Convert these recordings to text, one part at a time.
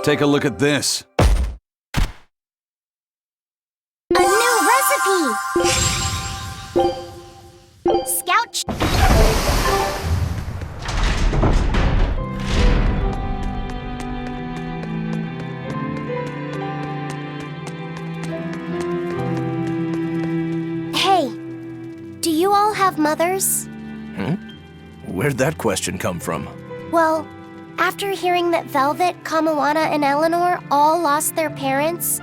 Take a look at this. A new recipe! Scout. Hey, do you all have mothers? Where'd that question come from? Well, after hearing that Velvet, Kamawana, and Eleanor all lost their parents,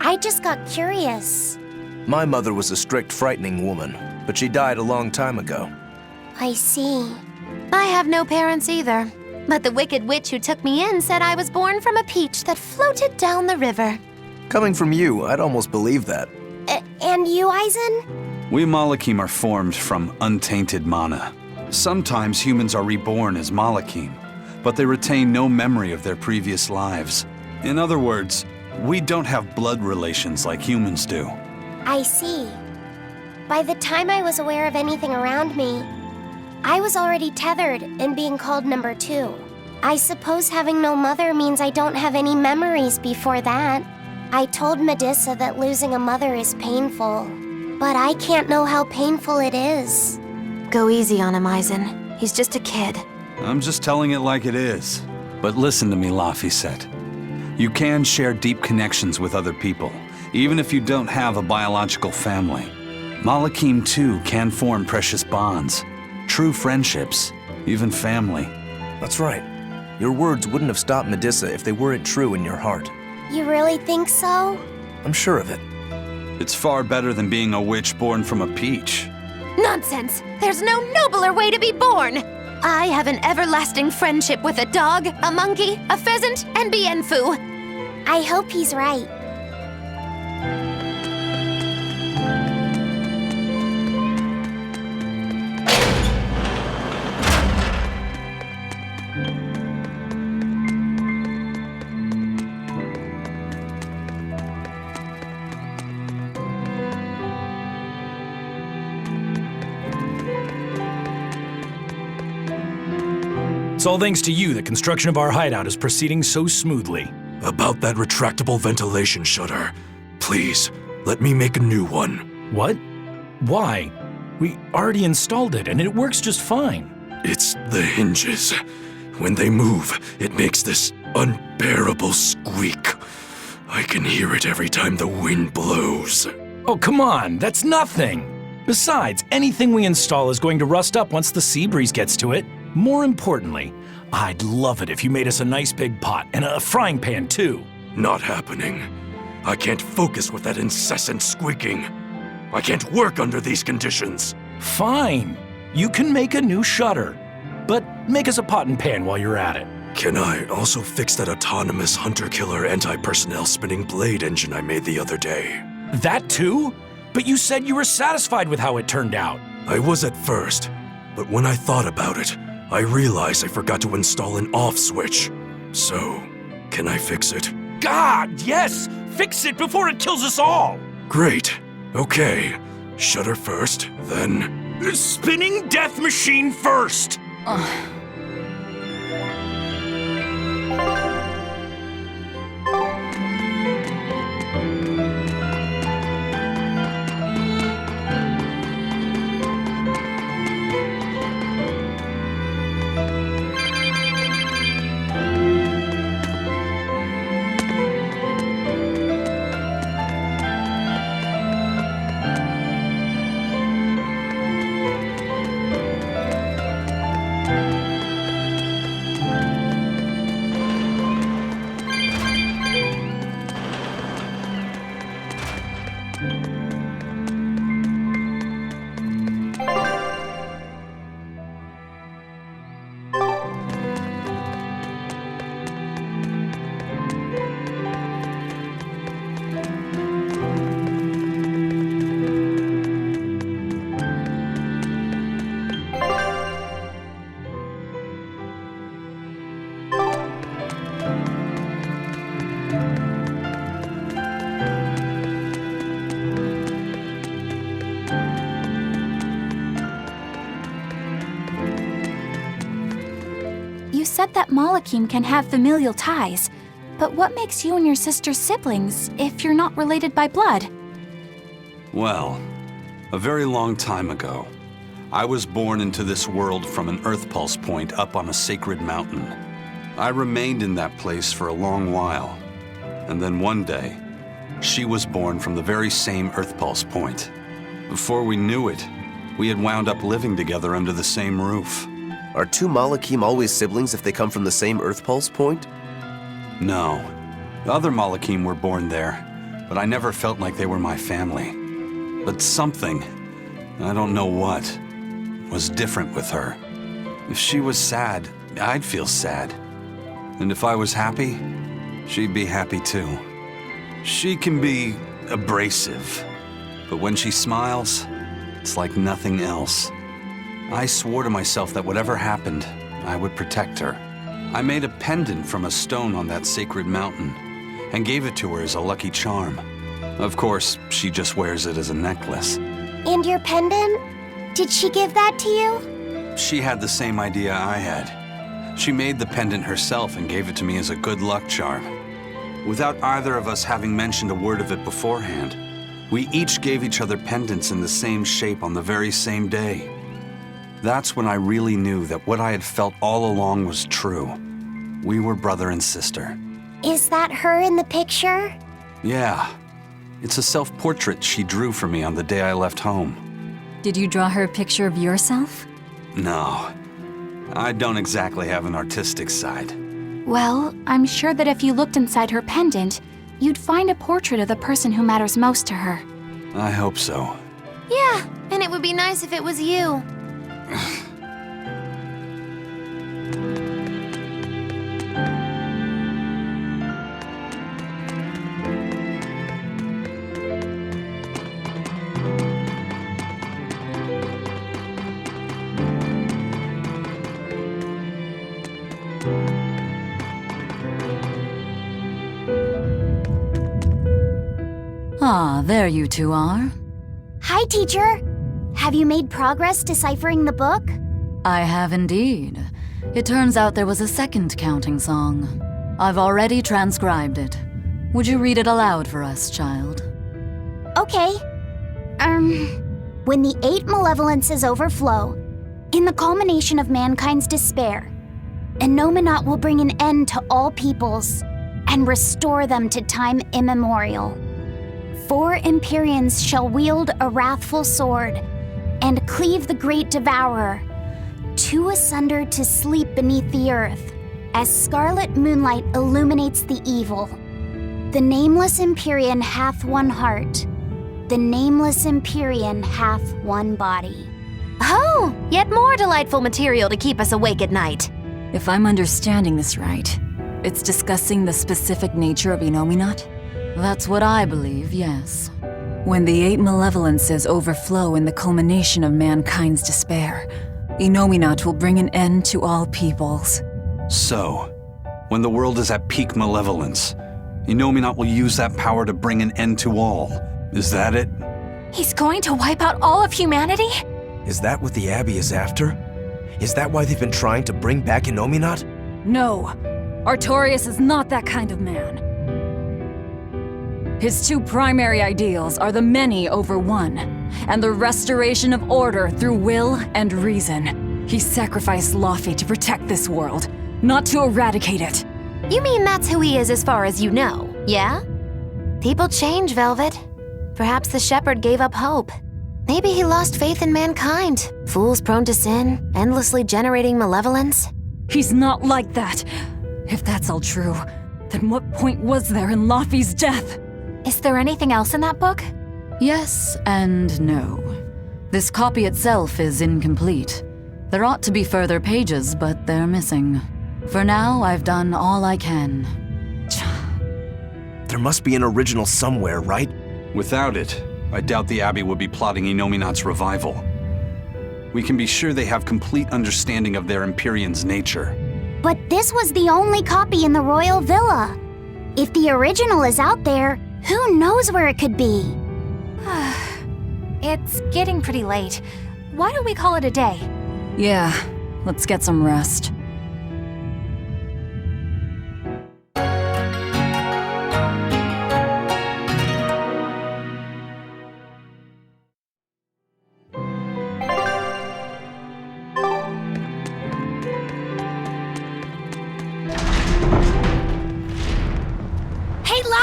I just got curious. My mother was a strict, frightening woman, but she died a long time ago. I see. I have no parents either. But the wicked witch who took me in said I was born from a peach that floated down the river. Coming from you, I'd almost believe that. And you, Eisen? We Malakim are formed from untainted mana. Sometimes humans are reborn as Malakim, but they retain no memory of their previous lives. In other words, we don't have blood relations like humans do. I see. By the time I was aware of anything around me, I was already tethered and being called number 2. I suppose having no mother means I don't have any memories before that. I told Medusa that losing a mother is painful, but I can't know how painful it is. Go easy on him, Eisen. He's just a kid. I'm just telling it like it is. But listen to me, Laphicet. You can share deep connections with other people, even if you don't have a biological family. Malakim, too, can form precious bonds, true friendships, even family. That's right. Your words wouldn't have stopped Medusa if they weren't true in your heart. You really think so? I'm sure of it. It's far better than being a witch born from a peach. Nonsense! There's no nobler way to be born! I have an everlasting friendship with a dog, a monkey, a pheasant, and Bienfu. I hope he's right. It's all thanks to you that construction of our hideout is proceeding so smoothly. About that retractable ventilation shutter, please, let me make a new one. What? Why? We already installed it and it works just fine. It's the hinges. When they move, it makes this unbearable squeak. I can hear it every time the wind blows. Oh, come on, that's nothing. Besides, anything we install is going to rust up once the sea breeze gets to it. More importantly, I'd love it if you made us a nice big pot and a frying pan too. Not happening. I can't focus with that incessant squeaking. I can't work under these conditions. Fine. You can make a new shutter. But make us a pot and pan while you're at it. Can I also fix that autonomous hunter-killer anti-personnel spinning blade engine I made the other day? That too? But you said you were satisfied with how it turned out. I was at first, but when I thought about it, I realized I forgot to install an off switch. So, can I fix it? God, yes! Fix it before it kills us all! Great. Okay. Shutter first, then... Spinning death machine first! You said that Malakim can have familial ties. But what makes you and your sister siblings if you're not related by blood? Well, a very long time ago, I was born into this world from an Earth Pulse point up on a sacred mountain. I remained in that place for a long while, and then one day, she was born from the very same Earth Pulse point. Before we knew it, we had wound up living together under the same roof. Are two Malakim always siblings if they come from the same Earth Pulse point? No. The other Malakim were born there, but I never felt like they were my family. But something, I don't know what, was different with her. If she was sad, I'd feel sad. And if I was happy, she'd be happy too. She can be abrasive, but when she smiles, it's like nothing else. I swore to myself that whatever happened, I would protect her. I made a pendant from a stone on that sacred mountain and gave it to her as a lucky charm. Of course, she just wears it as a necklace. And your pendant? Did she give that to you? She had the same idea I had. She made the pendant herself and gave it to me as a good luck charm. Without either of us having mentioned a word of it beforehand, we each gave each other pendants in the same shape on the very same day. That's when I really knew that what I had felt all along was true. We were brother and sister. Is that her in the picture? Yeah. It's a self-portrait she drew for me on the day I left home. Did you draw her a picture of yourself? No. I don't exactly have an artistic side. Well, I'm sure that if you looked inside her pendant, you'd find a portrait of the person who matters most to her. I hope so. Yeah, and it would be nice if it was you. Ah, there you two are. Hi, teacher. Have you made progress deciphering the book? I have indeed. It turns out there was a second counting song. I've already transcribed it. Would you read it aloud for us, child? Okay. When the 8 malevolences overflow, in the culmination of mankind's despair, Innominat will bring an end to all peoples and restore them to time immemorial. 4 Empyreans shall wield a wrathful sword and cleave the great devourer, 2 asunder to sleep beneath the earth, as scarlet moonlight illuminates the evil. The nameless Empyrean hath one heart. The nameless Empyrean hath one body. Oh, yet more delightful material to keep us awake at night. If I'm understanding this right, it's discussing the specific nature of Innominat? That's what I believe, yes. When the 8 malevolences overflow in the culmination of mankind's despair, Innominat will bring an end to all peoples. So, when the world is at peak malevolence, Innominat will use that power to bring an end to all. Is that it? He's going to wipe out all of humanity? Is that what the Abbey is after? Is that why they've been trying to bring back Innominat? No, Artorias is not that kind of man. His 2 primary ideals are the many over one, and the restoration of order through will and reason. He sacrificed Laufey to protect this world, not to eradicate it. You mean that's who he is as far as you know, yeah? People change, Velvet. Perhaps the shepherd gave up hope. Maybe he lost faith in mankind. Fools prone to sin, endlessly generating malevolence. He's not like that. If that's all true, then what point was there in Laufey's death? Is there anything else in that book? Yes and no. This copy itself is incomplete. There ought to be further pages, but they're missing. For now, I've done all I can. There must be an original somewhere, right? Without it, I doubt the Abbey would be plotting Innominat's revival. We can be sure they have complete understanding of their Empyrean's nature. But this was the only copy in the royal villa. If the original is out there, who knows where it could be? It's getting pretty late. Why don't we call it a day? Yeah, let's get some rest.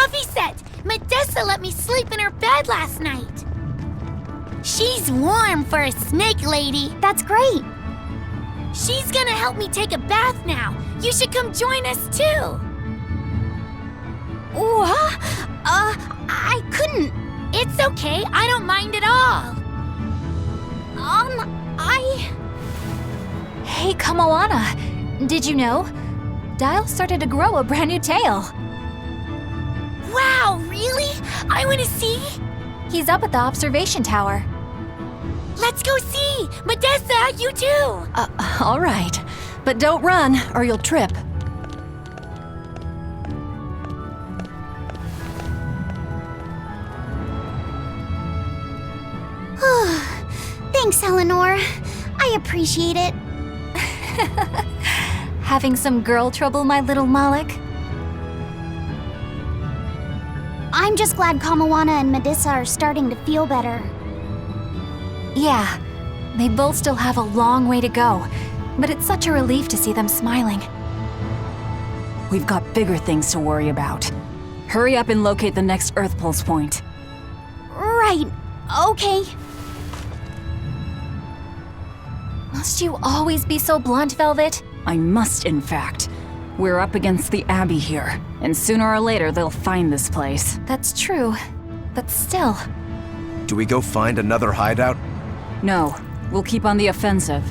Laphicet! Medessa let me sleep in her bed last night. She's warm for a snake lady. That's great. She's gonna help me take a bath now. You should come join us too. What? I couldn't. It's okay, I don't mind at all. Hey, Kamoana. Did you know? Dial started to grow a brand new tail. Wow, really? I wanna see? He's up at the observation tower. Let's go see! Medessa, you too! All right. But don't run, or you'll trip. Thanks, Eleanor. I appreciate it. Having some girl trouble, my little Malik? I'm just glad Kamoana and Medessa are starting to feel better. Yeah, they both still have a long way to go, but it's such a relief to see them smiling. We've got bigger things to worry about. Hurry up and locate the next Earth Pulse point. Right. Okay. Must you always be so blunt, Velvet? I must, in fact. We're up against the Abbey here, and sooner or later they'll find this place. That's true, but still. Do we go find another hideout? No, we'll keep on the offensive.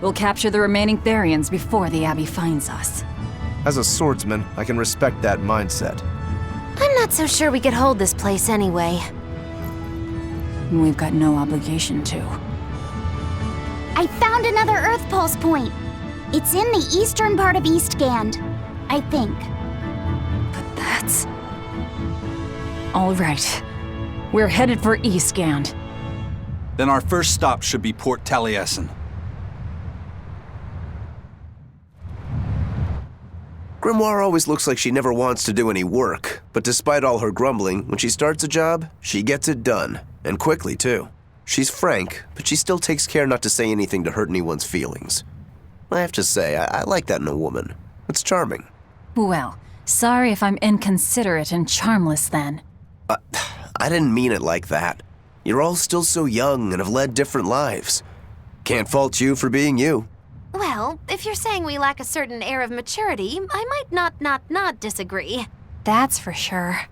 We'll capture the remaining Therians before the Abbey finds us. As a swordsman, I can respect that mindset. I'm not so sure we could hold this place anyway. We've got no obligation to. I found another Earth Pulse point. It's in the eastern part of Eastgand, I think. But that's... All right. We're headed for Eastgand. Then our first stop should be Port Taliesin. Grimoire always looks like she never wants to do any work, but despite all her grumbling, when she starts a job, she gets it done, and quickly too. She's frank, but she still takes care not to say anything to hurt anyone's feelings. I have to say, I like that in a woman. It's charming. Well, sorry if I'm inconsiderate and charmless then. I didn't mean it like that. You're all still so young and have led different lives. Can't fault you for being you. Well, if you're saying we lack a certain air of maturity, I might not disagree. That's for sure.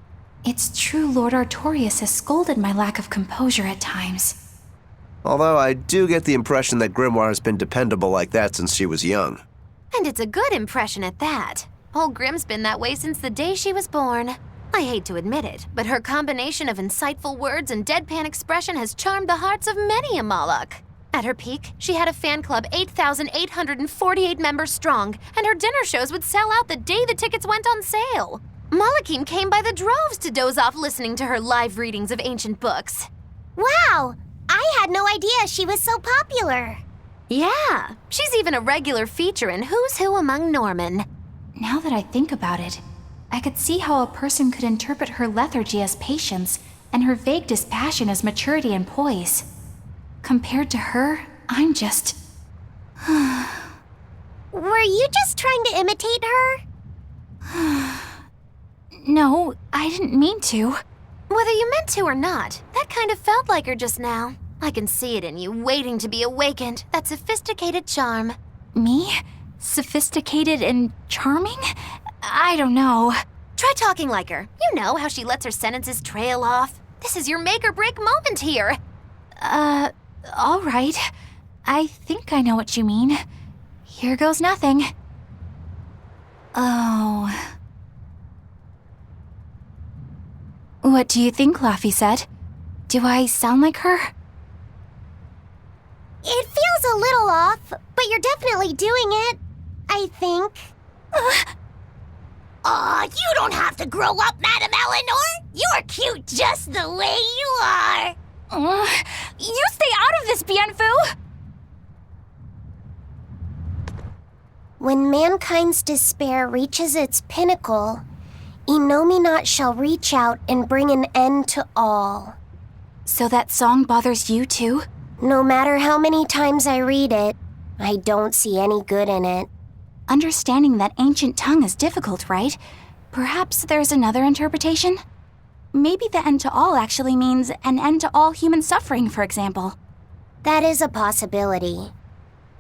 It's true Lord Artorius has scolded my lack of composure at times. Although I do get the impression that Grimoire has been dependable like that since she was young. And it's a good impression at that. Old Grim's been that way since the day she was born. I hate to admit it, but her combination of insightful words and deadpan expression has charmed the hearts of many a Moloch. At her peak, she had a fan club 8,848 members strong, and her dinner shows would sell out the day the tickets went on sale. Malachim came by the droves to doze off listening to her live readings of ancient books. Wow! I had no idea she was so popular. Yeah, she's even a regular feature in Who's Who Among Norman. Now that I think about it, I could see how a person could interpret her lethargy as patience and her vague dispassion as maturity and poise. Compared to her, I'm just... Were you just trying to imitate her? No, I didn't mean to. Whether you meant to or not, that kind of felt like her just now. I can see it in you, waiting to be awakened, that sophisticated charm. Me? Sophisticated and charming? I don't know. Try talking like her. You know how she lets her sentences trail off. This is your make or break moment here. All right. I think I know what you mean. Here goes nothing. Oh. What do you think, Laphicet? Do I sound like her? It feels a little off, but you're definitely doing it. I think. Aw, you don't have to grow up, Madame Eleanor. You're cute just the way you are. You stay out of this, Bienfu! When mankind's despair reaches its pinnacle, Innominat shall reach out and bring an end to all. So that song bothers you too? No matter how many times I read it, I don't see any good in it. Understanding that ancient tongue is difficult, right? Perhaps there's another interpretation? Maybe the end to all actually means an end to all human suffering, for example. That is a possibility.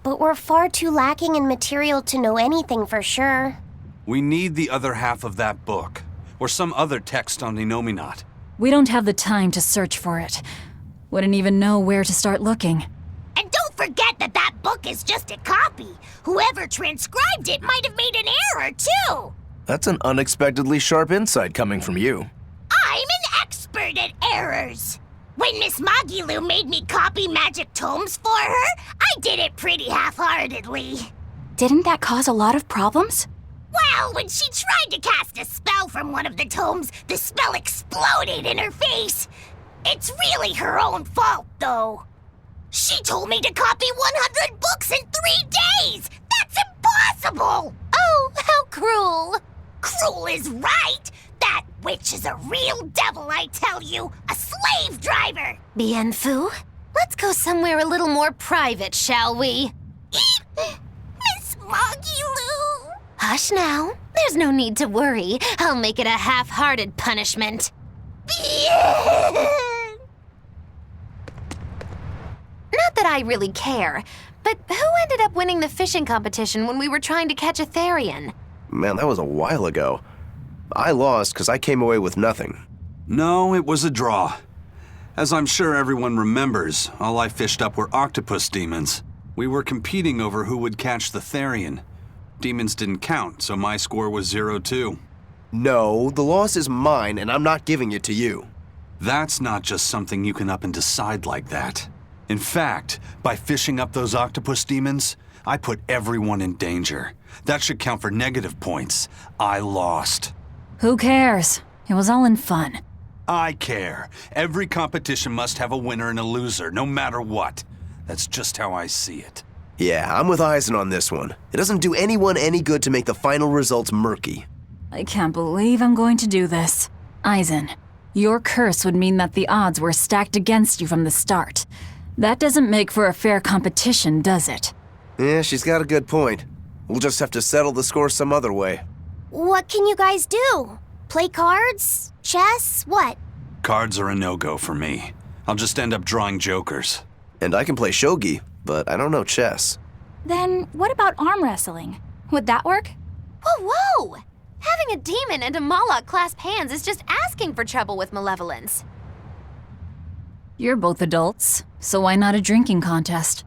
But we're far too lacking in material to know anything for sure. We need the other half of that book, or some other text on Inominat. We don't have the time to search for it. Wouldn't even know where to start looking. And don't forget that that book is just a copy. Whoever transcribed it might have made an error, too. That's an unexpectedly sharp insight coming from you. I'm an expert at errors. When Miss Magilu made me copy magic tomes for her, I did it pretty half-heartedly. Didn't that cause a lot of problems? Well, when she tried to cast a spell from one of the tomes, the spell exploded in her face. It's really her own fault, though. She told me to copy 100 books in 3 days! That's impossible! Oh, how cruel! Cruel is right! That witch is a real devil, I tell you! A slave driver! Bien Phu, let's go somewhere a little more private, shall we? Miss Magilu! Hush now. There's no need to worry. I'll make it a half-hearted punishment. Not that I really care, but who ended up winning the fishing competition when we were trying to catch a Therian? Man, that was a while ago. I lost because I came away with nothing. No, it was a draw. As I'm sure everyone remembers, all I fished up were octopus demons. We were competing over who would catch the Therian. Demons didn't count, so my score was 0-2. No, the loss is mine, and I'm not giving it to you. That's not just something you can up and decide like that. In fact, by fishing up those octopus demons, I put everyone in danger. That should count for negative points. I lost. Who cares? It was all in fun. I care. Every competition must have a winner and a loser, no matter what. That's just how I see it. Yeah, I'm with Eisen on this one. It doesn't do anyone any good to make the final results murky. I can't believe I'm going to do this. Eisen, your curse would mean that the odds were stacked against you from the start. That doesn't make for a fair competition, does it? Yeah, she's got a good point. We'll just have to settle the score some other way. What can you guys do? Play cards? Chess? What? Cards are a no-go for me. I'll just end up drawing jokers. And I can play shogi, but I don't know chess. Then what about arm wrestling? Would that work? Whoa, whoa! Having a demon and a Moloch clasp hands is just asking for trouble with malevolence. You're both adults, so why not a drinking contest?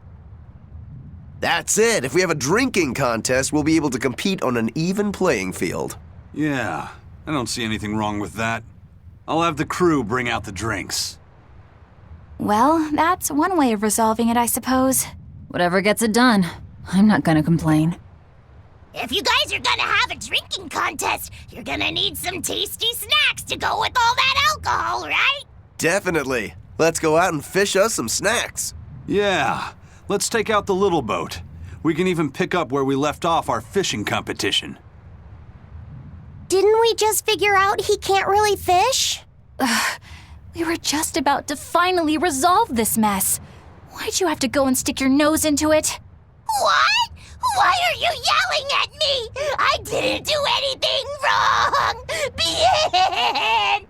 That's it! If we have a drinking contest, we'll be able to compete on an even playing field. Yeah, I don't see anything wrong with that. I'll have the crew bring out the drinks. Well, that's one way of resolving it, I suppose. Whatever gets it done. I'm not gonna complain. If you guys are gonna have a drinking contest, you're gonna need some tasty snacks to go with all that alcohol, right? Definitely. Let's go out and fish us some snacks. Yeah, let's take out the little boat. We can even pick up where we left off our fishing competition. Didn't we just figure out he can't really fish? We were just about to finally resolve this mess. Why'd you have to go and stick your nose into it? What? Why are you yelling at me? I didn't do anything wrong! Bien!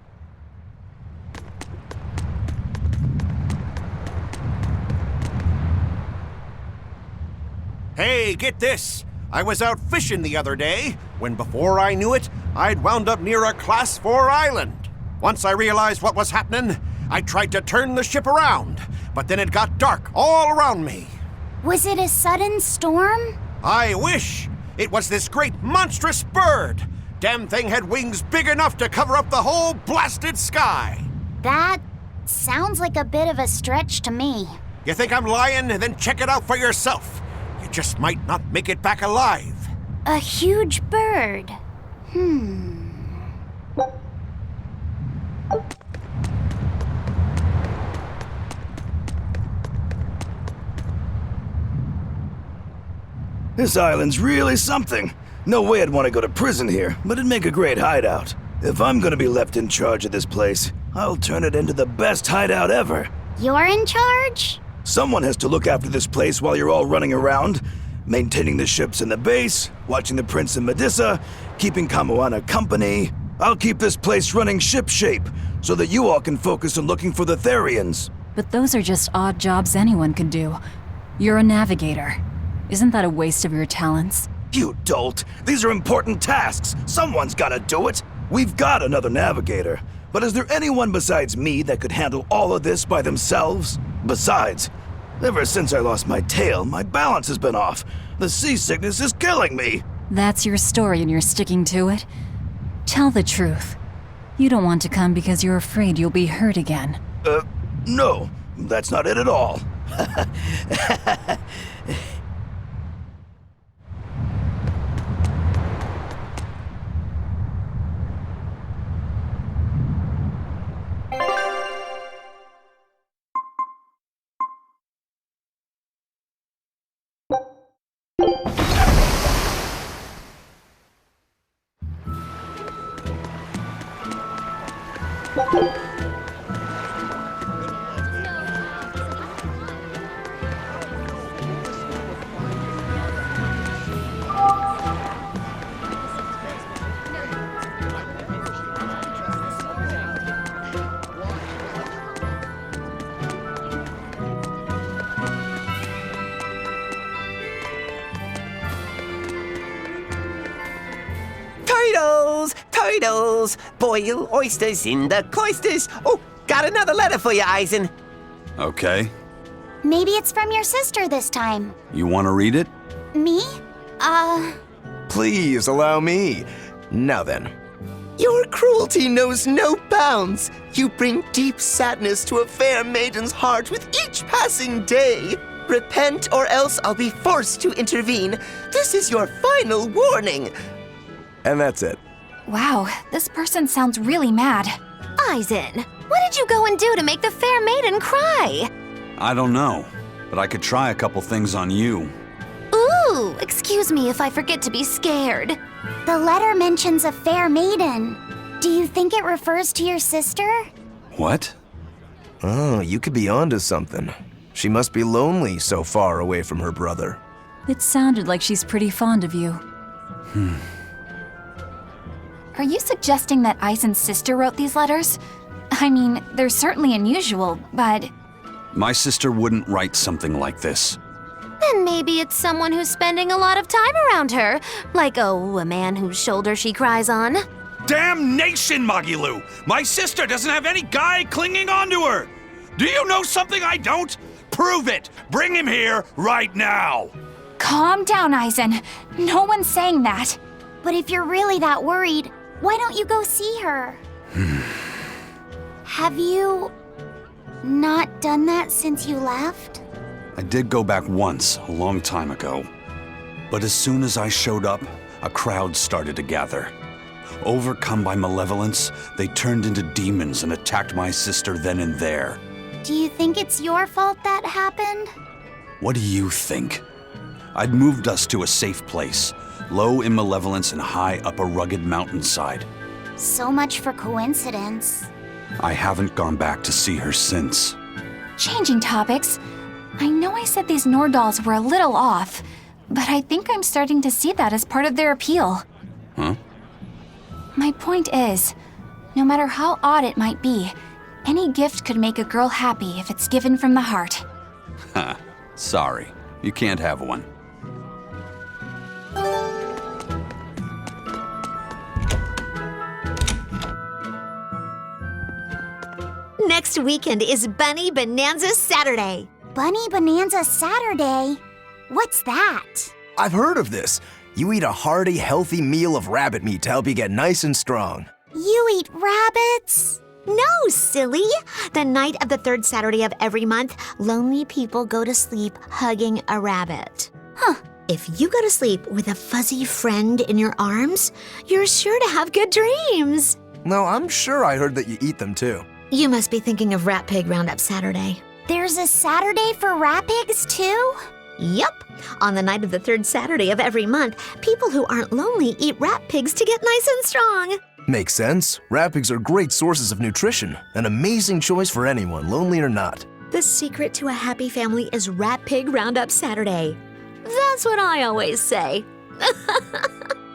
Hey, get this! I was out fishing the other day, when before I knew it, I'd wound up near a Class 4 island. Once I realized what was happening, I tried to turn the ship around, but then it got dark all around me. Was it a sudden storm? I wish! It was this great monstrous bird! Damn thing had wings big enough to cover up the whole blasted sky! That sounds like a bit of a stretch to me. You think I'm lying? Then check it out for yourself. You just might not make it back alive. A huge bird. This island's really something. No way I'd want to go to prison here, but it'd make a great hideout. If I'm gonna be left in charge of this place, I'll turn it into the best hideout ever. You're in charge? Someone has to look after this place while you're all running around. Maintaining the ships in the base, watching the Prince and Medusa, keeping Kamoana company. I'll keep this place running shipshape so that you all can focus on looking for the Therians. But those are just odd jobs anyone could do. You're a navigator. Isn't that a waste of your talents? You dolt! These are important tasks! Someone's gotta do it! We've got another navigator, but is there anyone besides me that could handle all of this by themselves? Besides, ever since I lost my tail, my balance has been off. The seasickness is killing me! That's your story and you're sticking to it? Tell the truth. You don't want to come because you're afraid you'll be hurt again. No, that's not it at all. Turtles! Boil oysters in the cloisters. Oh, got another letter for you, Eisen. Okay. Maybe it's from your sister this time. You want to read it? Me? Please allow me. Now then. Your cruelty knows no bounds. You bring deep sadness to a fair maiden's heart with each passing day. Repent, or else I'll be forced to intervene. This is your final warning. And that's it. Wow, this person sounds really mad. Eisen, what did you go and do to make the fair maiden cry? I don't know, but I could try a couple things on you. Ooh, excuse me if I forget to be scared. The letter mentions a fair maiden. Do you think it refers to your sister? What? Oh, you could be onto something. She must be lonely so far away from her brother. It sounded like she's pretty fond of you. Are you suggesting that Eisen's sister wrote these letters? I mean, they're certainly unusual, but... My sister wouldn't write something like this. Then maybe it's someone who's spending a lot of time around her. Like, a man whose shoulder she cries on. Damnation, Magilu! My sister doesn't have any guy clinging onto her! Do you know something I don't? Prove it! Bring him here right now! Calm down, Eisen. No one's saying that. But if you're really that worried, why don't you go see her? Have you not done that since you left? I did go back once, a long time ago. But as soon as I showed up, a crowd started to gather. Overcome by malevolence, they turned into demons and attacked my sister then and there. Do you think it's your fault that happened? What do you think? I'd moved us to a safe place, low in malevolence and high up a rugged mountainside. So much for coincidence. I haven't gone back to see her since. Changing topics. I know I said these Nordals were a little off, but I think I'm starting to see that as part of their appeal. Huh? My point is, no matter how odd it might be, any gift could make a girl happy if it's given from the heart. Ha, sorry. You can't have one. Next weekend is Bunny Bonanza Saturday. Bunny Bonanza Saturday? What's that? I've heard of this. You eat a hearty, healthy meal of rabbit meat to help you get nice and strong. You eat rabbits? No, silly. The night of the third Saturday of every month, lonely people go to sleep hugging a rabbit. Huh. If you go to sleep with a fuzzy friend in your arms, you're sure to have good dreams. No, I'm sure I heard that you eat them too. You must be thinking of Rat Pig Roundup Saturday. There's a Saturday for rat pigs too? Yup. On the night of the third Saturday of every month, people who aren't lonely eat rat pigs to get nice and strong. Makes sense. Rat pigs are great sources of nutrition. An amazing choice for anyone, lonely or not. The secret to a happy family is Rat Pig Roundup Saturday. That's what I always say.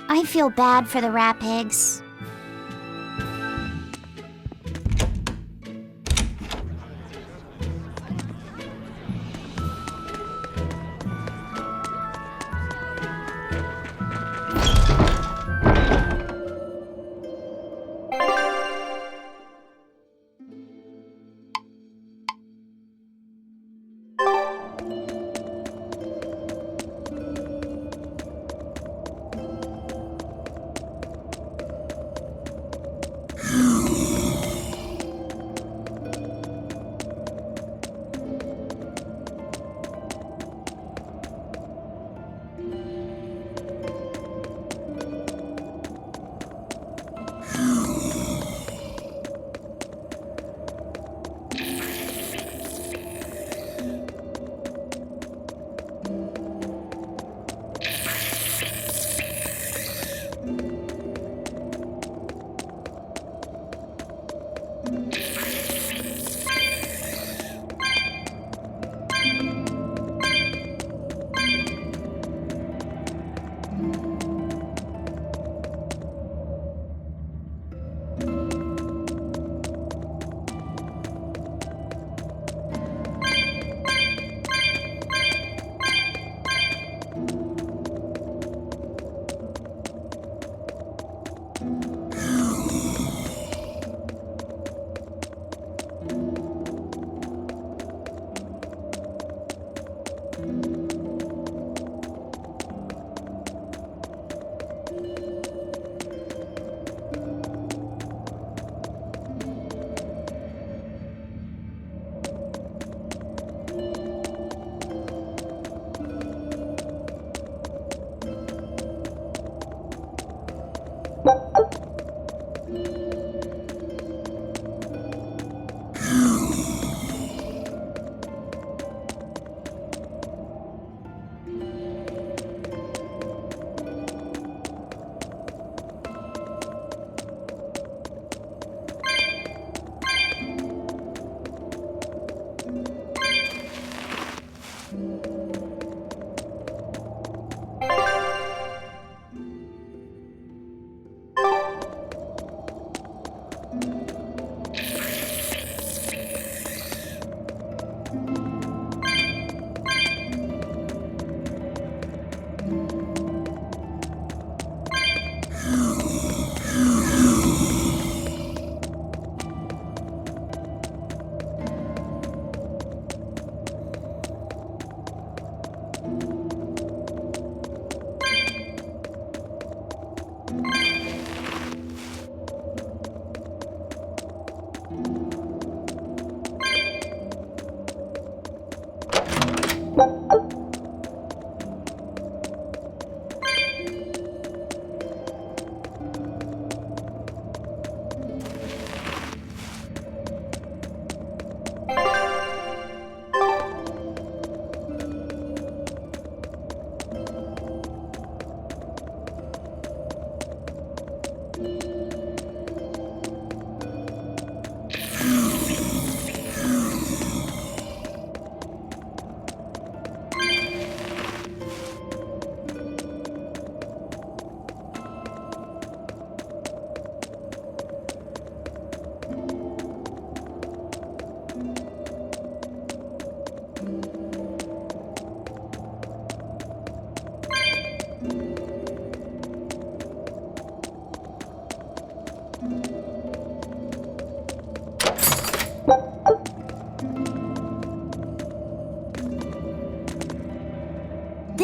I feel bad for the rat pigs.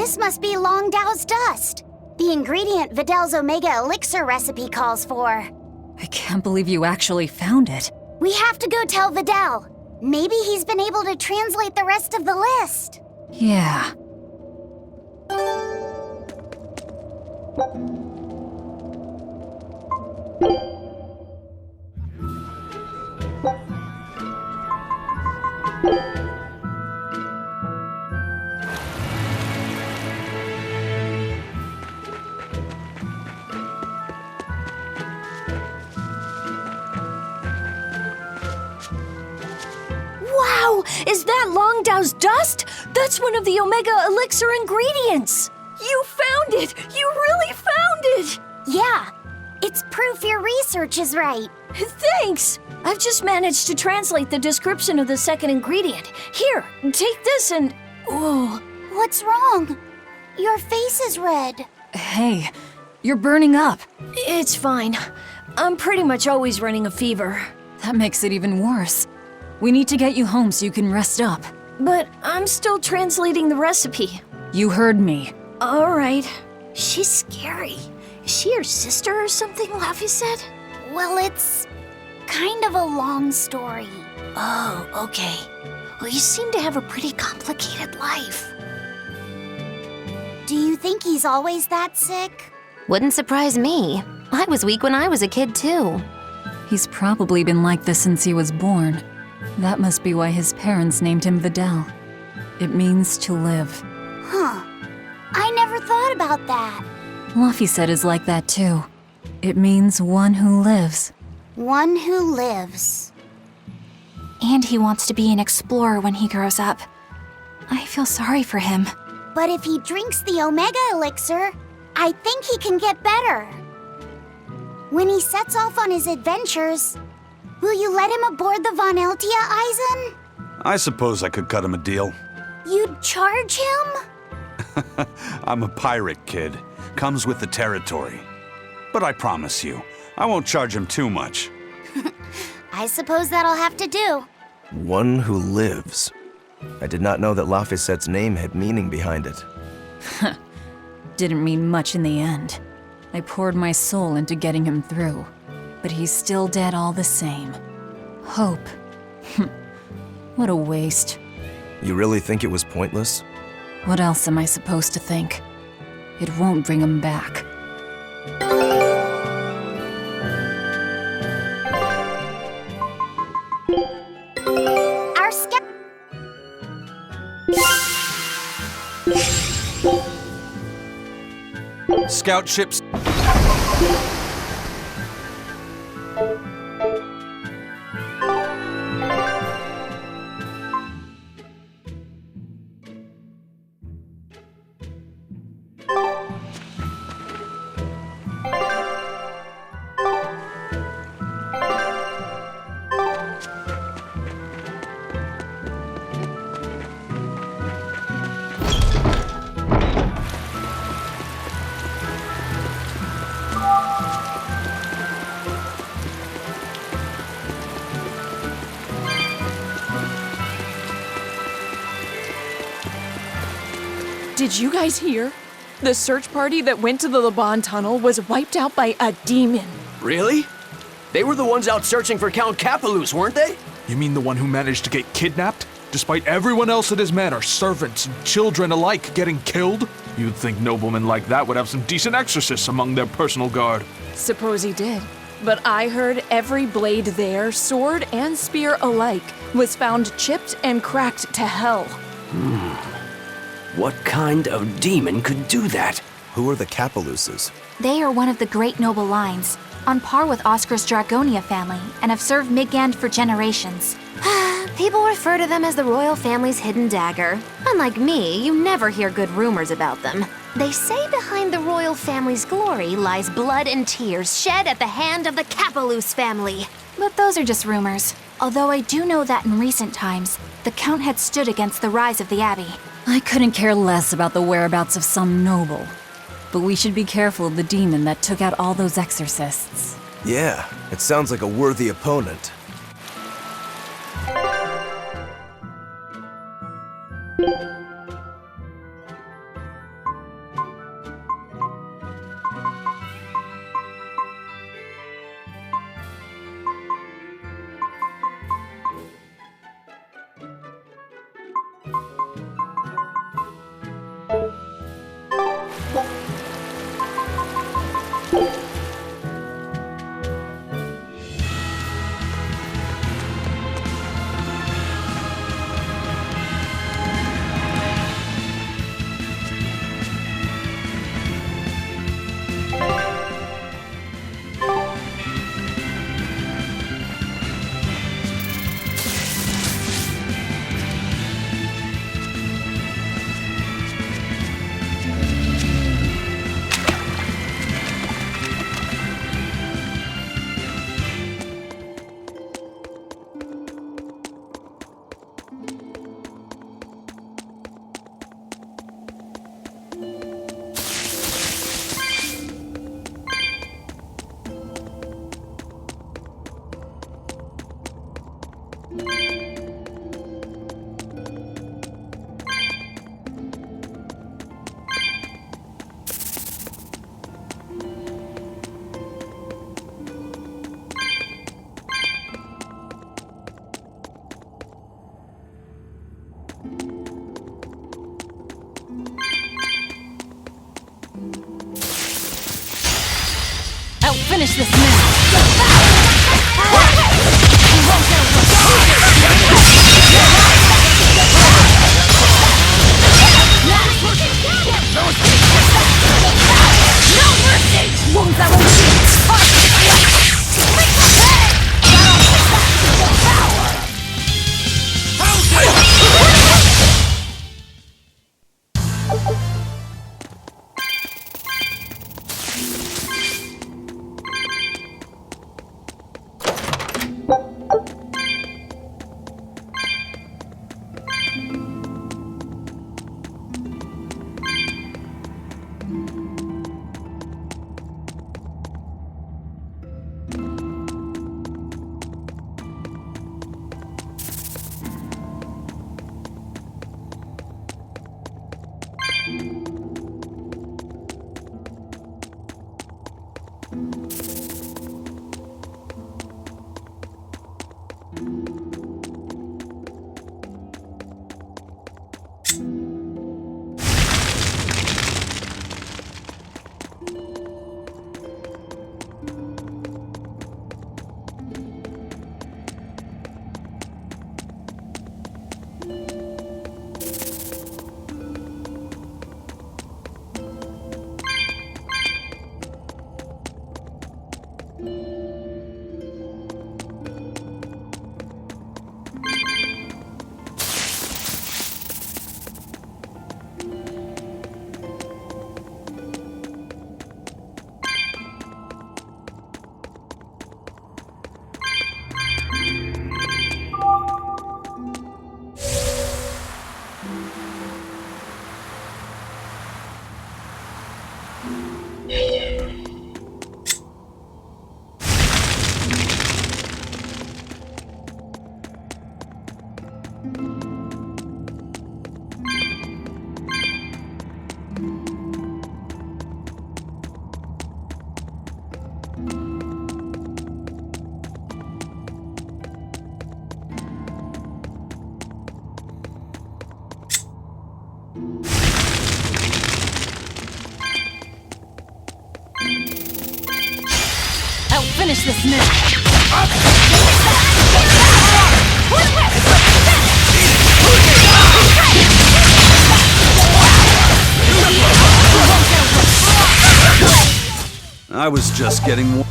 This must be Long Dao's dust. The ingredient Vidal's Omega Elixir recipe calls for. I can't believe you actually found it. We have to go tell Vidal. Maybe he's been able to translate the rest of the list. Yeah. Wow! Is that Longdow's dust? That's one of the Omega Elixir ingredients! You found it! You really found it! Yeah, it's proof your research is right. Thanks! I've just managed to translate the description of the second ingredient. Here, take this and... Oh. What's wrong? Your face is red. Hey, you're burning up. It's fine. I'm pretty much always running a fever. That makes it even worse. We need to get you home so you can rest up. But I'm still translating the recipe. You heard me. All right. She's scary. Is she your sister or something, Laffy said? Well, it's kind of a long story. Oh, okay. Well, you seem to have a pretty complicated life. Do you think he's always that sick? Wouldn't surprise me. I was weak when I was a kid, too. He's probably been like this since he was born. That must be why his parents named him Vidal. It means to live. Huh. I never thought about that. Laffy said is like that, too. It means one who lives. One who lives. And he wants to be an explorer when he grows up. I feel sorry for him. But if he drinks the Omega Elixir, I think he can get better. When he sets off on his adventures, will you let him aboard the Von Eltia, Eisen? I suppose I could cut him a deal. You'd charge him? I'm a pirate, kid. Comes with the territory. But I promise you, I won't charge him too much. I suppose that'll have to do. One who lives. I did not know that Laffysette's name had meaning behind it. Didn't mean much in the end. I poured my soul into getting him through, but he's still dead all the same. Hope. What a waste. You really think it was pointless? What else am I supposed to think? It won't bring him back. Our skip... Scout ships... Did you guys hear? The search party that went to the Laban tunnel was wiped out by a demon. Really? They were the ones out searching for Count Capelus, weren't they? You mean the one who managed to get kidnapped? Despite everyone else at his manor, servants and children alike, getting killed? You'd think noblemen like that would have some decent exorcists among their personal guard. Suppose he did. But I heard every blade there, sword and spear alike, was found chipped and cracked to hell. What kind of demon could do that? Who are the Capeluses? They are one of the great noble lines, on par with Oscar's Dragonia family, and have served Midgand for generations. People refer to them as the royal family's hidden dagger. Unlike me, you never hear good rumors about them. They say behind the royal family's glory lies blood and tears shed at the hand of the Capelus family. But those are just rumors. Although I do know that in recent times, the Count had stood against the rise of the Abbey. I couldn't care less about the whereabouts of some noble. But we should be careful of the demon that took out all those exorcists. Yeah, it sounds like a worthy opponent. I'll finish this now. Finish this now. I was just getting...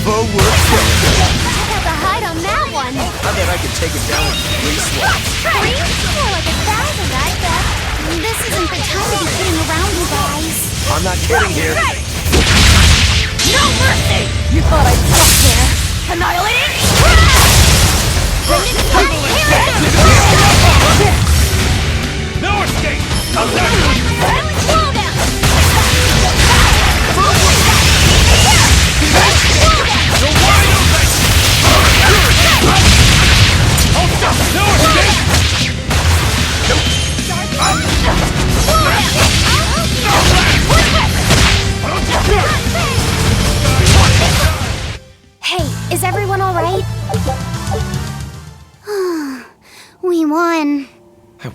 Forward kill. I got the hide on that one. I bet I could take it down with 3 swats. 3? More like 1,000, I bet. This isn't the time to be kidding around, you guys. I'm not kidding here. No mercy! You thought I'd stop there? Annihilating! No escape! Come back! Slow down!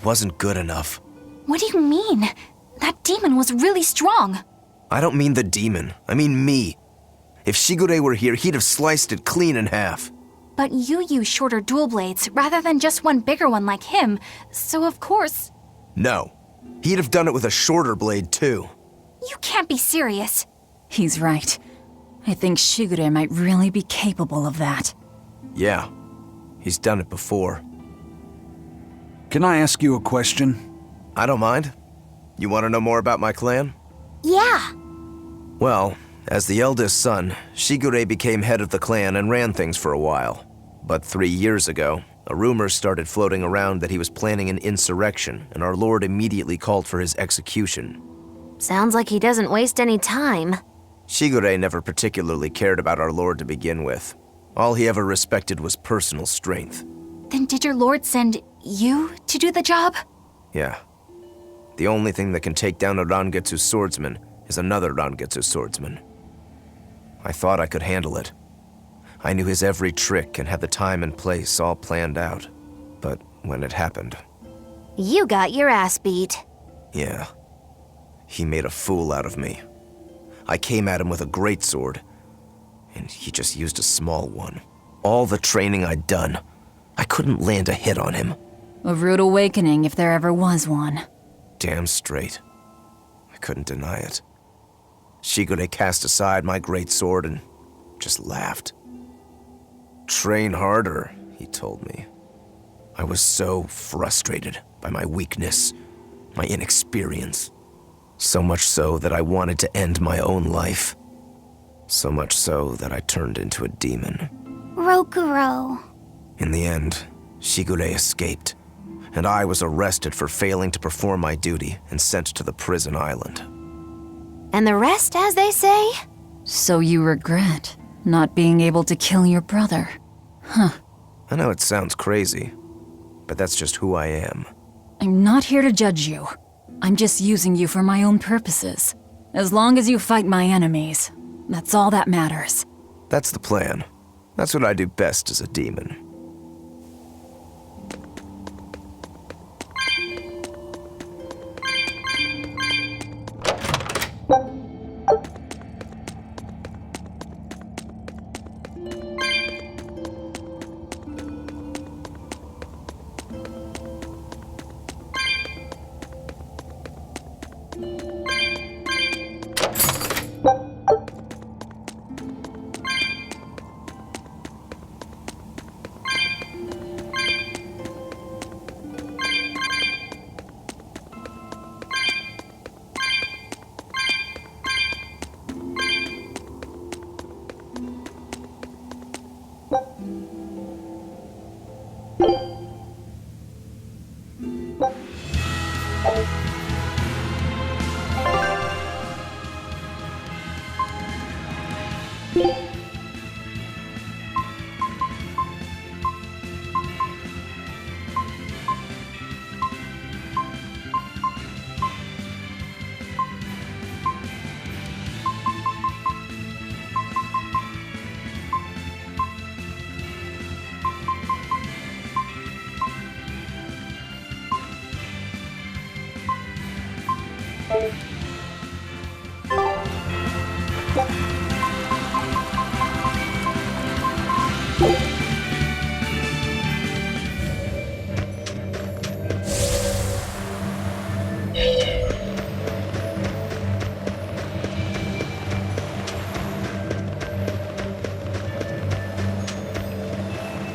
wasn't good enough. What do you mean? That demon was really strong. I don't mean the demon. I mean me. If Shigure were here, he'd have sliced it clean in half. But you use shorter dual blades rather than just one bigger one like him, so of course... No. He'd have done it with a shorter blade, too. You can't be serious. He's right. I think Shigure might really be capable of that. Yeah. He's done it before. Can I ask you a question? I don't mind. You want to know more about my clan? Yeah. Well, as the eldest son, Shigure became head of the clan and ran things for a while. But 3 years ago, a rumor started floating around that he was planning an insurrection, and our lord immediately called for his execution. Sounds like he doesn't waste any time. Shigure never particularly cared about our lord to begin with. All he ever respected was personal strength. Then did your lord send you to do the job? Yeah. The only thing that can take down a Rangetsu swordsman is another Rangetsu swordsman. I thought I could handle it. I knew his every trick and had the time and place all planned out. But when it happened... You got your ass beat. Yeah. He made a fool out of me. I came at him with a greatsword, and he just used a small one. All the training I'd done, I couldn't land a hit on him. A rude awakening if there ever was one. Damn straight. I couldn't deny it. Shigure cast aside my greatsword and just laughed. Train harder, he told me. I was so frustrated by my weakness, my inexperience. So much so that I wanted to end my own life. So much so that I turned into a demon. Rokuro. In the end, Shigure escaped, and I was arrested for failing to perform my duty and sent to the prison island. And the rest, as they say? So you regret not being able to kill your brother? Huh. I know it sounds crazy, but that's just who I am. I'm not here to judge you. I'm just using you for my own purposes. As long as you fight my enemies, that's all that matters. That's the plan. That's what I do best as a demon.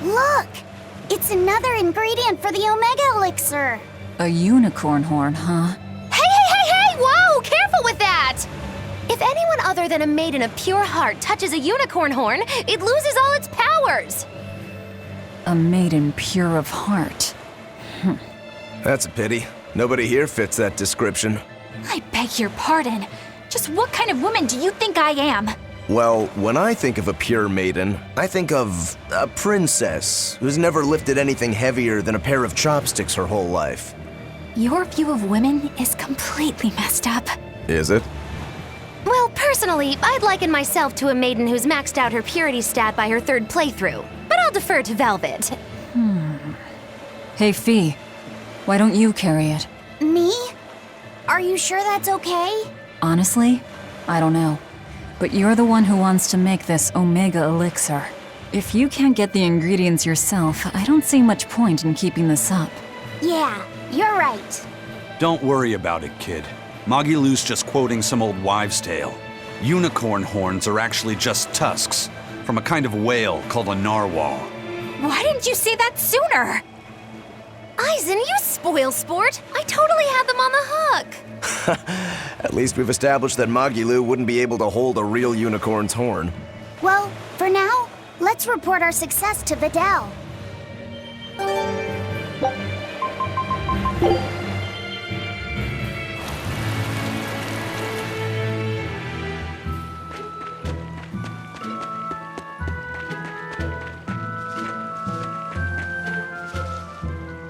Look! It's another ingredient for the Omega Elixir! A unicorn horn, huh? Hey! Whoa! Careful with that! If anyone other than a maiden of pure heart touches a unicorn horn, it loses all its powers! A maiden pure of heart. That's a pity. Nobody here fits that description. I beg your pardon. Just what kind of woman do you think I am? Well, when I think of a pure maiden, I think of a princess who's never lifted anything heavier than a pair of chopsticks her whole life. Your view of women is completely messed up. Is it? Well, personally, I'd liken myself to a maiden who's maxed out her purity stat by her third playthrough. But I'll defer to Velvet. Hey, Fee. Why don't you carry it? Me? Are you sure that's okay? Honestly, I don't know. But you're the one who wants to make this Omega Elixir. If you can't get the ingredients yourself, I don't see much point in keeping this up. Yeah, you're right. Don't worry about it, kid. Magilou's just quoting some old wives' tale. Unicorn horns are actually just tusks from a kind of whale called a narwhal. Why didn't you say that sooner? Eisen, you spoil sport. I totally had them on the hook. At least we've established that Magilou wouldn't be able to hold a real unicorn's horn. Well, for now, let's report our success to Vidal.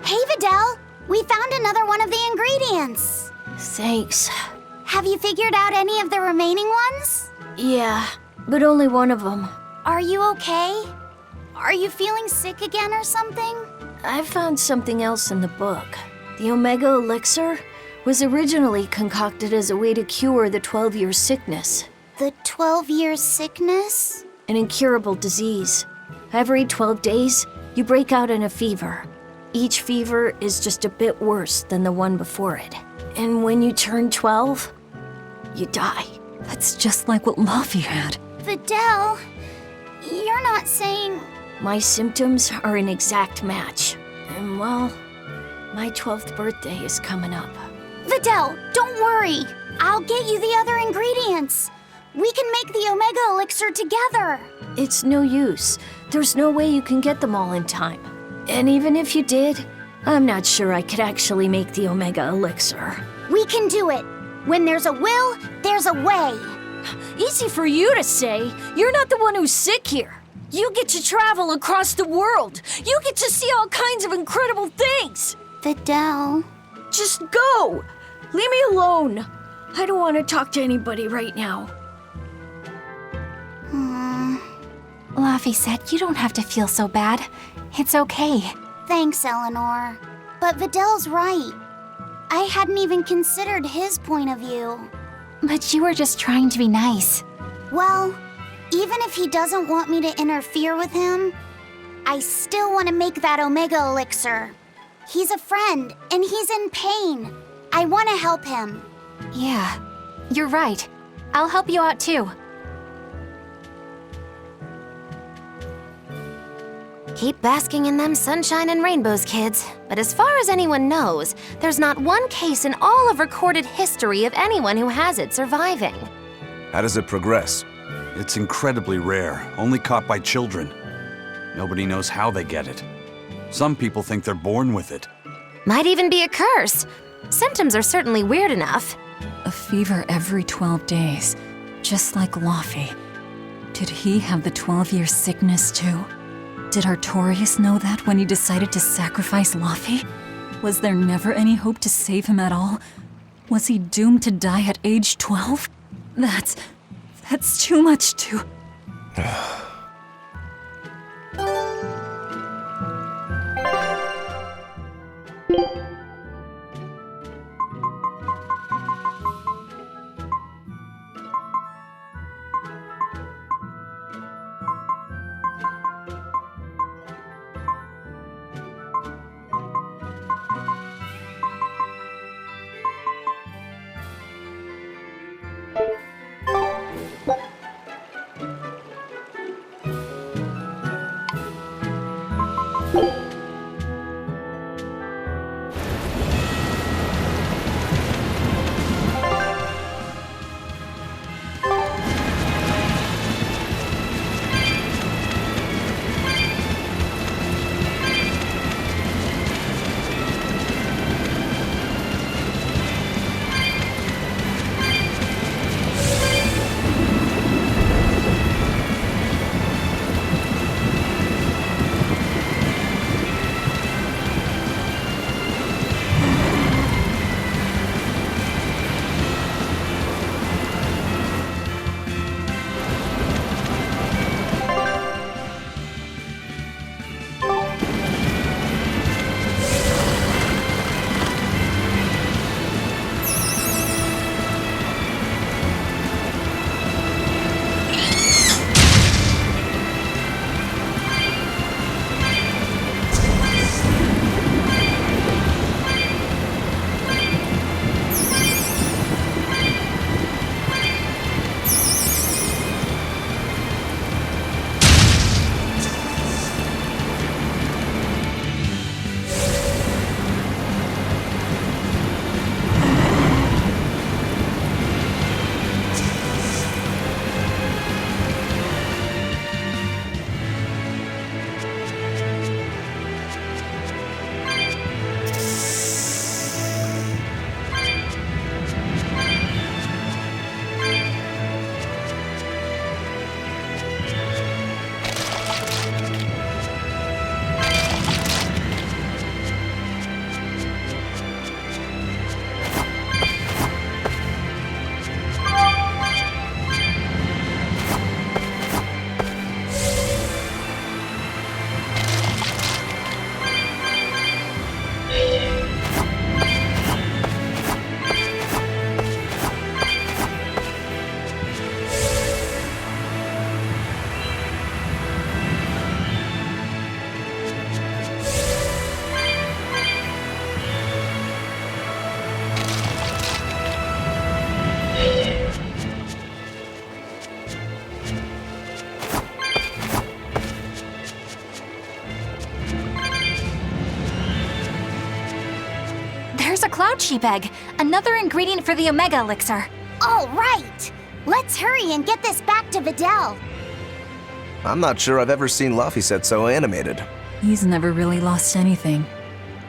Hey, Vidal! We found another one of the ingredients! Thanks. Have you figured out any of the remaining ones? Yeah, but only one of them. Are you okay? Are you feeling sick again or something? I found something else in the book. The Omega Elixir was originally concocted as a way to cure the 12-year sickness. The 12-year sickness? An incurable disease. Every 12 days, you break out in a fever. Each fever is just a bit worse than the one before it. And when you turn 12, you die. That's just like what Laffy had. Vidal, you're not saying... My symptoms are an exact match. And well, my 12th birthday is coming up. Vidal, don't worry. I'll get you the other ingredients. We can make the Omega Elixir together. It's no use. There's no way you can get them all in time. And even if you did, I'm not sure I could actually make the Omega Elixir. We can do it. When there's a will, there's a way. Easy for you to say. You're not the one who's sick here. You get to travel across the world. You get to see all kinds of incredible things. Vidal. Just go. Leave me alone. I don't want to talk to anybody right now. Laffy said you don't have to feel so bad. It's okay. Thanks, Eleanor. But Vidal's right. I hadn't even considered his point of view. But you were just trying to be nice. Well, even if he doesn't want me to interfere with him, I still want to make that Omega Elixir. He's a friend, and he's in pain. I want to help him. Yeah, you're right. I'll help you out too. Keep basking in them sunshine and rainbows, kids. But as far as anyone knows, there's not one case in all of recorded history of anyone who has it surviving. How does it progress? It's incredibly rare, only caught by children. Nobody knows how they get it. Some people think they're born with it. Might even be a curse. Symptoms are certainly weird enough. A fever every 12 days, just like Laffy. Did he have the 12-year sickness too? Did Artorius know that when he decided to sacrifice Laffy? Was there never any hope to save him at all? Was he doomed to die at age 12? That's too much to... Chi Beg, another ingredient for the Omega Elixir. All right! Let's hurry and get this back to Videl. I'm not sure I've ever seen Laphicet so animated. He's never really lost anything,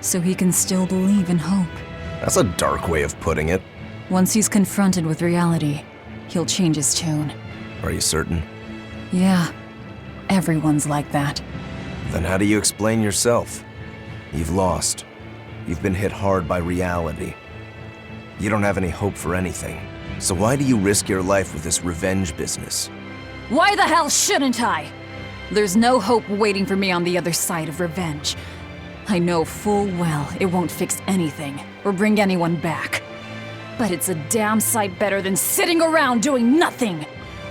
so he can still believe in hope. That's a dark way of putting it. Once he's confronted with reality, he'll change his tune. Are you certain? Yeah, everyone's like that. Then how do you explain yourself? You've lost. You've been hit hard by reality. You don't have any hope for anything. So why do you risk your life with this revenge business? Why the hell shouldn't I? There's no hope waiting for me on the other side of revenge. I know full well it won't fix anything or bring anyone back. But it's a damn sight better than sitting around doing nothing.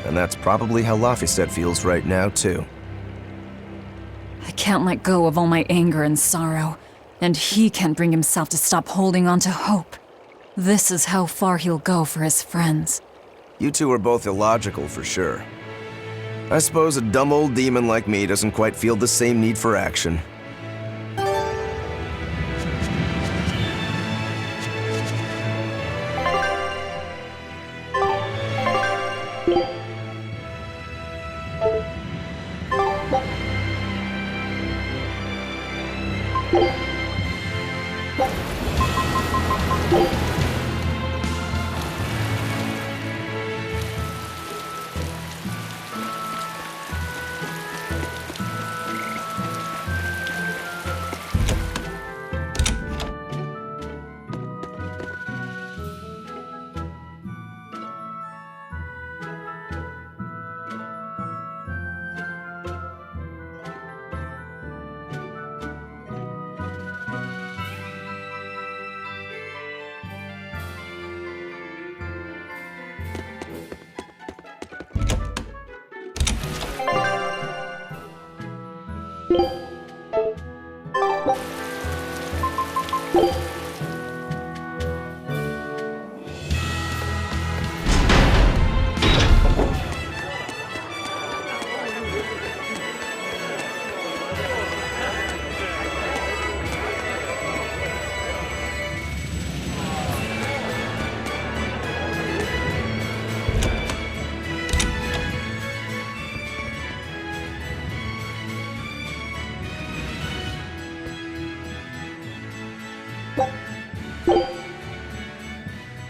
And that's probably how Laphicet feels right now, too. I can't let go of all my anger and sorrow, and he can't bring himself to stop holding on to hope. This is how far he'll go for his friends. You two are both illogical for sure. I suppose a dumb old demon like me doesn't quite feel the same need for action.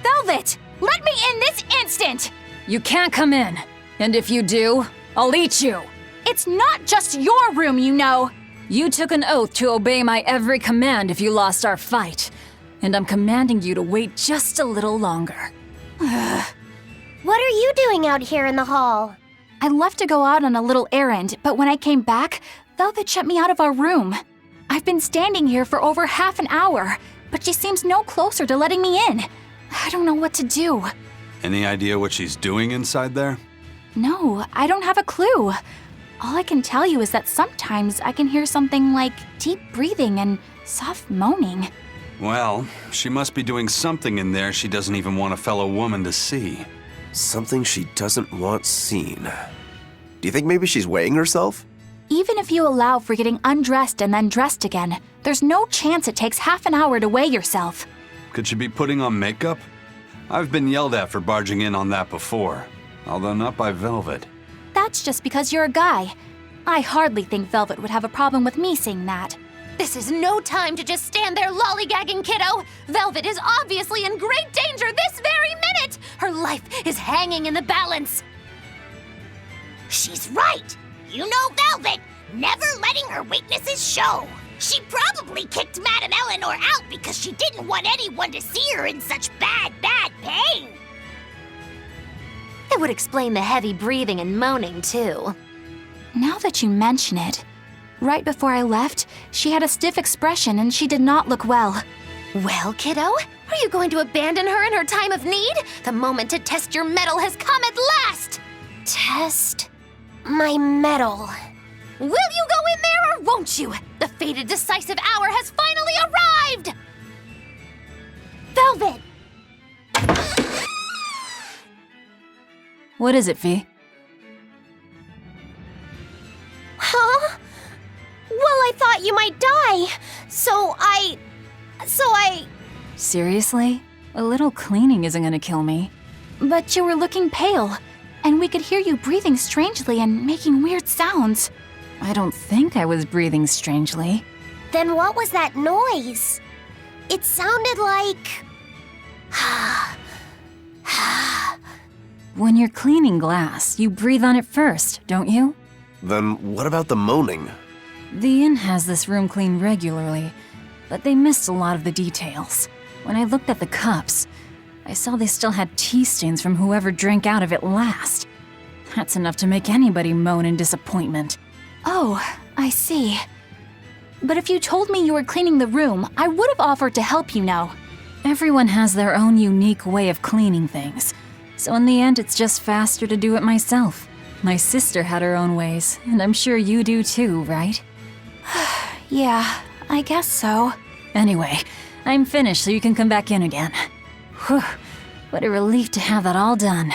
Velvet! Let me in this instant! You can't come in. And if you do, I'll eat you. It's not just your room, you know. You took an oath to obey my every command if you lost our fight. And I'm commanding you to wait just a little longer. What are you doing out here in the hall? I left to go out on a little errand, but when I came back, Velvet shut me out of our room. I've been standing here for over half an hour, but she seems no closer to letting me in. I don't know what to do. Any idea what she's doing inside there? No, I don't have a clue. All I can tell you is that sometimes I can hear something like deep breathing and soft moaning. Well, she must be doing something in there she doesn't even want a fellow woman to see. Something she doesn't want seen. Do you think maybe she's weighing herself? Even if you allow for getting undressed and then dressed again, there's no chance it takes half an hour to weigh yourself. Could she be putting on makeup? I've been yelled at for barging in on that before, although not by Velvet. That's just because you're a guy. I hardly think Velvet would have a problem with me saying that. This is no time to just stand there lollygagging, kiddo. Velvet is obviously in great danger this very minute. Her life is hanging in the balance. She's right. You know Velvet, never letting her weaknesses show. She probably kicked Madame Eleanor out because she didn't want anyone to see her in such bad pain. It would explain the heavy breathing and moaning, too. Now that you mention it, right before I left, she had a stiff expression and she did not look well. Well, kiddo, are you going to abandon her in her time of need? The moment to test your mettle has come at last! Test my mettle. Will you go in there or won't you? The fated decisive hour has finally arrived! Velvet! What is it, Fee? Huh? Well, I thought you might die. So I Seriously? A little cleaning isn't gonna kill me. But you were looking pale, and we could hear you breathing strangely and making weird sounds. I don't think I was breathing strangely. Then what was that noise? It sounded like... When you're cleaning glass, you breathe on it first, don't you? Then what about the moaning? The inn has this room cleaned regularly, but they missed a lot of the details. When I looked at the cups, I saw they still had tea stains from whoever drank out of it last. That's enough to make anybody moan in disappointment. Oh, I see. But if you told me you were cleaning the room, I would have offered to help you now. Everyone has their own unique way of cleaning things, so in the end it's just faster to do it myself. My sister had her own ways, and I'm sure you do too, right? Yeah, I guess so. Anyway, I'm finished so you can come back in again. Whew, what a relief to have that all done.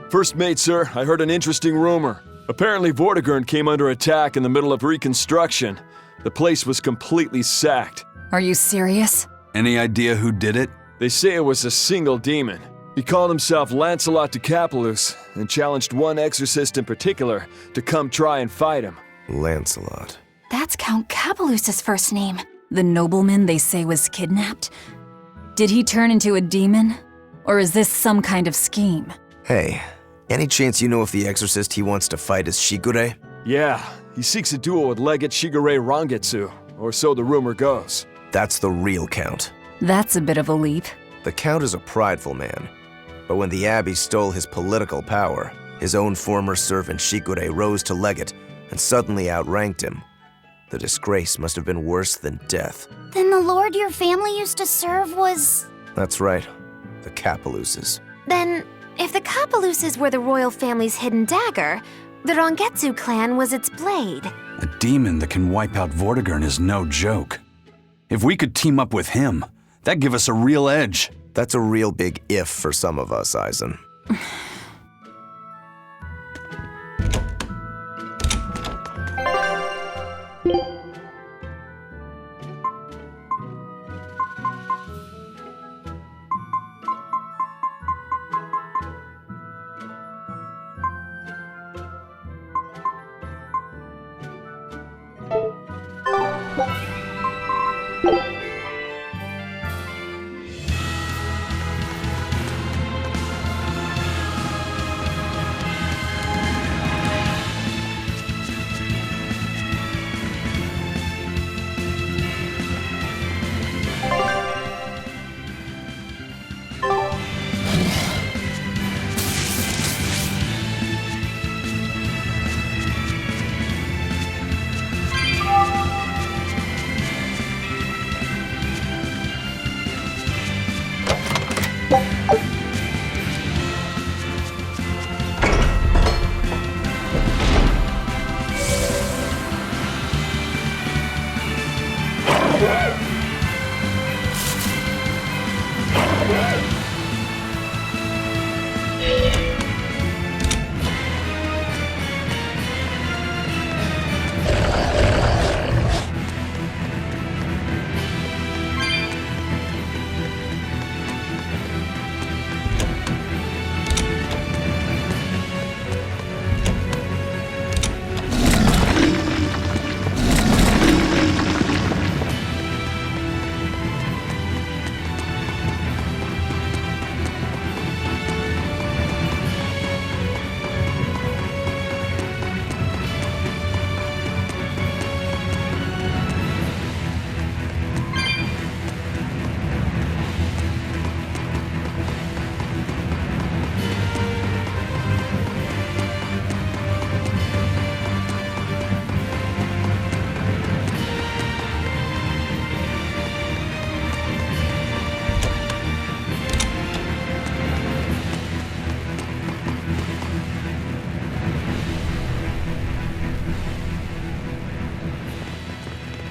First mate, sir, I heard an interesting rumor. Apparently Vortigern came under attack in the middle of reconstruction. The place was completely sacked. Are you serious? Any idea who did it? They say it was a single demon. He called himself Lancelot de Capulus and challenged one exorcist in particular to come try and fight him. Lancelot. That's Count Capelus's first name. The nobleman they say was kidnapped? Did he turn into a demon? Or is this some kind of scheme? Hey, any chance you know if the exorcist he wants to fight is Shigure? Yeah, he seeks a duel with Legate Shigure Rangetsu, or so the rumor goes. That's the real Count. That's a bit of a leap. The Count is a prideful man. But when the Abbey stole his political power, his own former servant Shigure rose to Legate and suddenly outranked him. The disgrace must have been worse than death. Then the lord your family used to serve was... That's right, the Capeluses. Then, if the Capeluses were the royal family's hidden dagger, The Rangetsu clan was its blade. A demon that can wipe out Vortigern is no joke. If we could team up with him, that'd give us a real edge. That's a real big if for some of us, Aizen.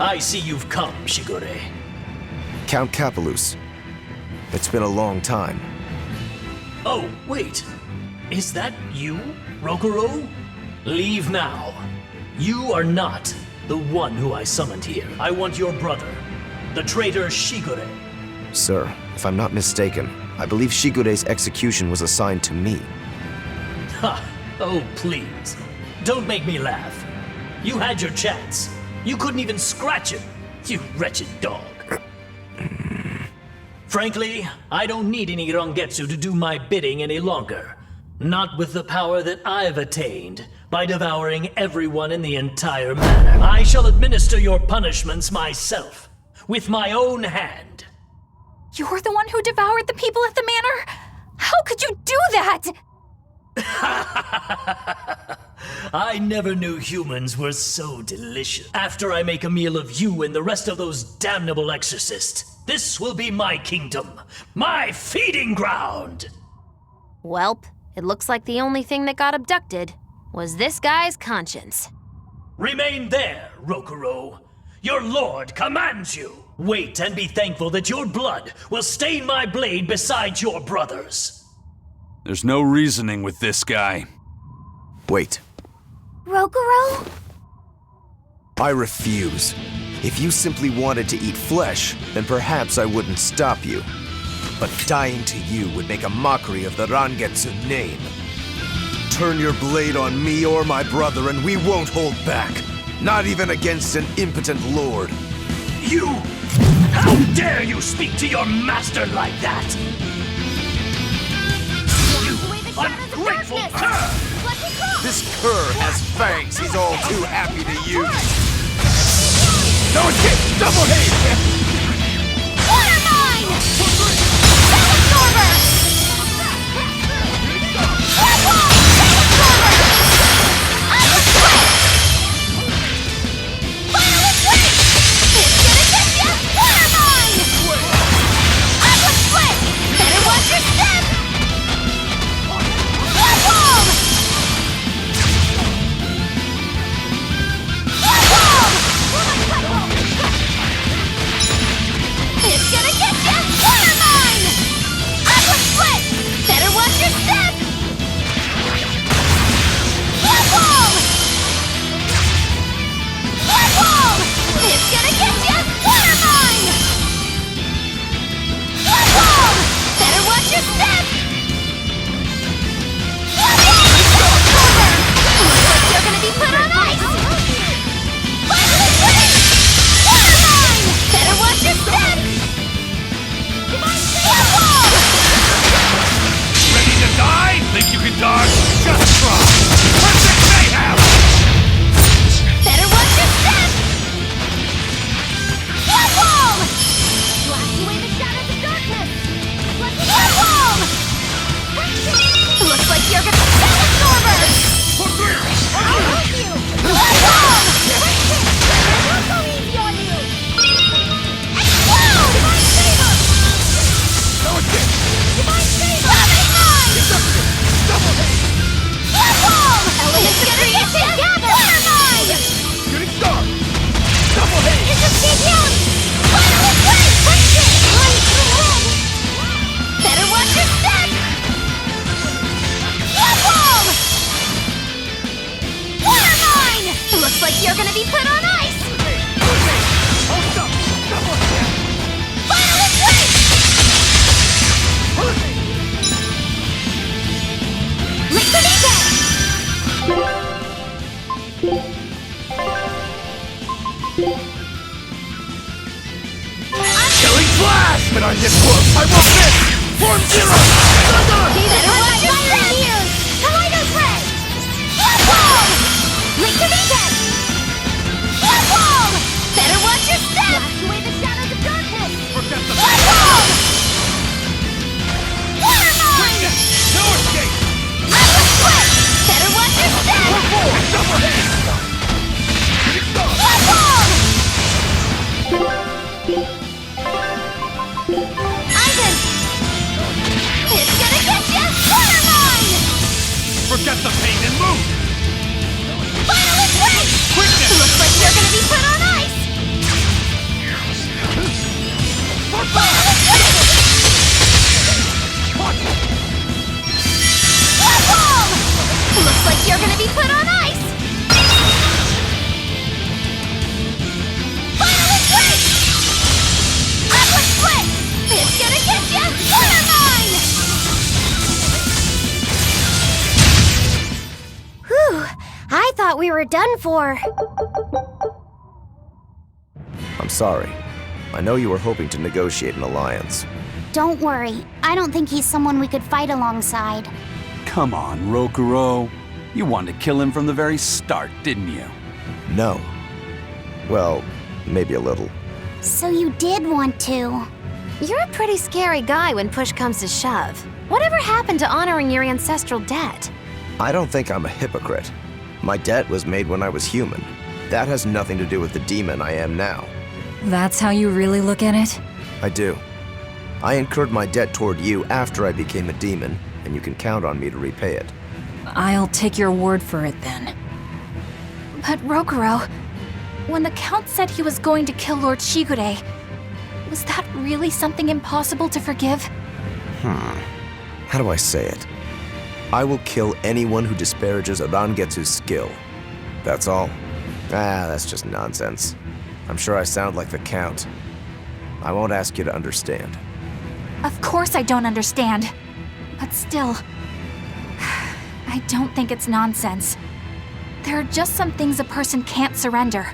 I see you've come, Shigure. Count Capelus. It's been a long time. Oh, wait. Is that you, Rokuro? Leave now. You are not the one who I summoned here. I want your brother, the traitor Shigure. Sir, if I'm not mistaken, I believe Shigure's execution was assigned to me. Ha! Oh, please. Don't make me laugh. You had your chance. You couldn't even scratch him, you wretched dog. Frankly, I don't need any Rangetsu to do my bidding any longer. Not with the power that I've attained by devouring everyone in the entire manor. I shall administer your punishments myself, with my own hand. You're the one who devoured the people at the manor? How could you do that? I never knew humans were so delicious. After I make a meal of you and the rest of those damnable exorcists, this will be my kingdom, my feeding ground! Welp, it looks like the only thing that got abducted was this guy's conscience. Remain there, Rokuro. Your lord commands you. Wait and be thankful that your blood will stain my blade beside your brother's. There's no reasoning with this guy. Wait. Rokuro? I refuse. If you simply wanted to eat flesh, then perhaps I wouldn't stop you. But dying to you would make a mockery of the Rangetsu name. Turn your blade on me or my brother and we won't hold back. Not even against an impotent lord. You! How dare you speak to your master like that? Ungrateful cur! This cur has fangs he's all too happy to use. No escape! Double hate! Water mine! Cell absorber! Red wall! Cell absorber! Aqua split! Violet wing! It's gonna get ya! Water mine! Aqua split! Better watch your step! Red wall! placement on this course. I won't miss! Form Zero! Better watch your step! Kaleido Thread! Left wall! Link to Beacon! Left wall! Better watch your step! Blast away the shadows of darkness! Forget the Left wall! Water mine! No escape! Left split! Better watch your step! Double hit! Left wall! Ivan! It's gonna get you! Water mine! Forget the pain and move! Final embrace! Quickness! Looks like you're gonna be put on ice! Final embrace! Left wall! Looks like you're gonna be put on ice! Final embrace! Upward split! It's gonna get you! Water mine! Whew! I thought we were done for. I'm sorry. I know you were hoping to negotiate an alliance. Don't worry. I don't think he's someone we could fight alongside. Come on, Rokuro. You wanted to kill him from the very start, didn't you? No. Well, maybe a little. So you did want to. You're a pretty scary guy when push comes to shove. Whatever happened to honoring your ancestral debt? I don't think I'm a hypocrite. My debt was made when I was human. That has nothing to do with the demon I am now. That's how you really look at it? I do. I incurred my debt toward you after I became a demon, and you can count on me to repay it. I'll take your word for it then. But Rokuro, when the Count said he was going to kill Lord Shigure, was that really something impossible to forgive? How do I say it? I will kill anyone who disparages Rangetsu's skill. That's all. That's just nonsense. I'm sure I sound like the Count. I won't ask you to understand. Of course I don't understand. But still, I don't think it's nonsense. There are just some things a person can't surrender.